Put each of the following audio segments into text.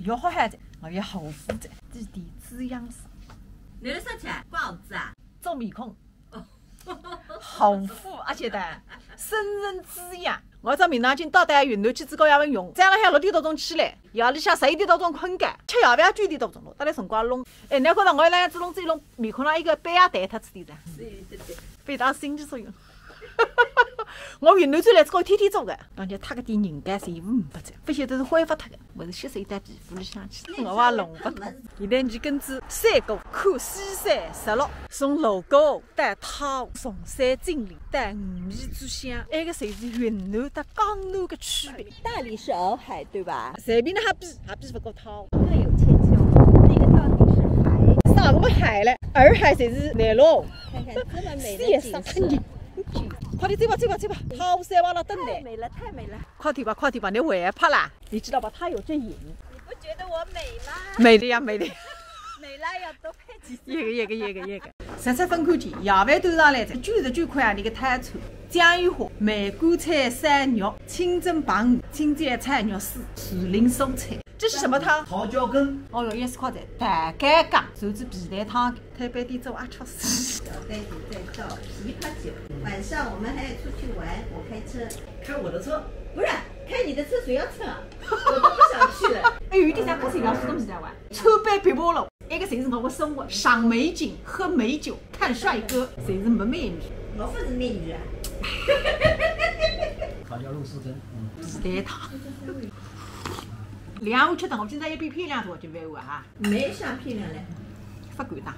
要好汉子，我要好负责，地地滋养生。你是啥吃？包子啊？做面孔。好富，而且的生人滋养。我找明堂今到底云南去自搞也勿用，早浪向6点多钟起来，夜里向11点多钟困觉，吃夜饭9点多钟了，到来辰光弄。哎，你觉着我那样子弄只弄面孔上一个斑也淡脱子点噻？对，非常心机作用。我云南转来之后天天做的，人家他个点人家全部不在，不晓得是挥发脱的，我是吸收到皮肤里向去，我也弄不脱。现在你跟着三个看西山16，从篓沟到汤，崇山峻岭到五米之乡，那个侪是云南和江南的区别。大理是洱海对吧？随便的还比不过汤。各有千秋，那个到底是海？啥什么海嘞？洱海侪是内陆。看看这么美的景色。快点走吧，好山往那等待。太美了！快点吧，你外怕啦？你知道吧？它有阵影。你不觉得我美吗？美的呀。美了要多配几次。一个。食出分看见，夜饭端上来，99块啊！你个泰餐，酱油花、梅干菜、山肉、清蒸棒鱼、青椒菜肉丝、树林蔬菜。这是什么汤？桃胶羹。哦哟，也是靠在大干缸，手指皮蛋汤，太白点做阿吃死。小袋子在造枇杷酒。晚上我们还要出去玩，我开车。开我的车。不是，开你的车谁要蹭啊？我都不想去了。哎，有点啥可谁要吃东西在玩？穿板琵琶楼，那个侪是我的生活，赏美景、喝美酒、看帅哥，侪是没美女。我不是美女啊。桃胶肉丝羹。皮蛋汤。2碗吃的，我今朝一边漂亮多就饭碗哈。没啥漂亮嘞。发干的。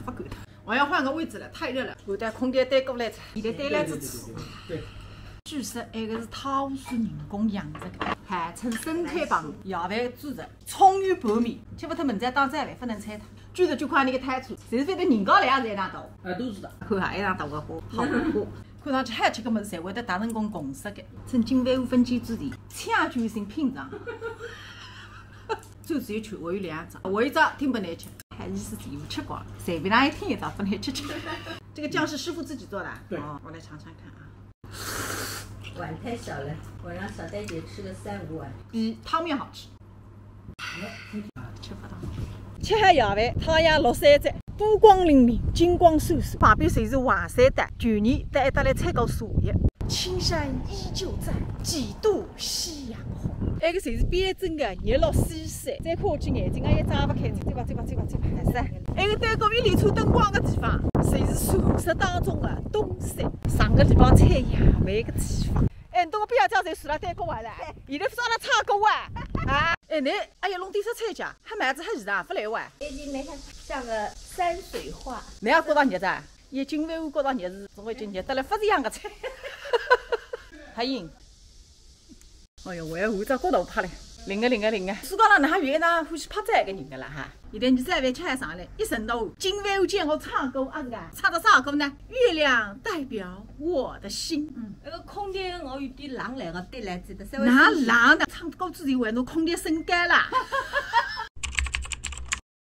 我要换个位置了，太热了。我带空调带过来，现在带来支持。对。据说那个是桃树人工养殖的，还称生态棒，夜饭煮食，葱油拌面，吃不脱门在当早饭，不能拆它。99块那个泰餐，侪是反正人高来也是一样大。都是的。看下一样大个花，好花。看上去还吃个么子，侪会得达成共识的。趁金饭5分钱之前，抢救性品尝。最只有吃，我有2张，我一张听不难吃，还意思全部吃光了，随便让一听一张不难吃。这个酱是师傅自己做的。对。哦，我来尝尝看啊。碗太小了，我让小戴姐吃了3、5碗。比汤面好吃。吃不到。吃下夜饭，太阳落山在，波光粼粼，金光闪闪，旁边侪是华山带，去年带一搭来参加茶叶。青山依旧在，几度夕阳红。那个侪是边镇的日落西山，再看下去眼睛也睁不开。走吧，还是那个对角一连串灯光的地方，侪是传说当中的东山。上个地方采夜饭的地方。哎，侬个边上侪住了对角啊了，现在说了唱歌啊！哎，你哎呀，弄点啥菜价？还蛮子还热啊，不来哇？已经没看像个山水画。你也觉到热噻？一斤饭我觉到热是，总归就热得来不是一样的菜。还硬。哎哟，我要换只高头拍嘞，灵个。世界上哪还有一个欢喜拍照个人个啦哈？现在你早饭吃还上来，一声道：“今晚我见我唱歌啊是个，唱的啥歌呢？月亮代表我的心。”那个空调我有点冷来个，对来着的。哪冷的？唱歌之前为侬空调升干啦？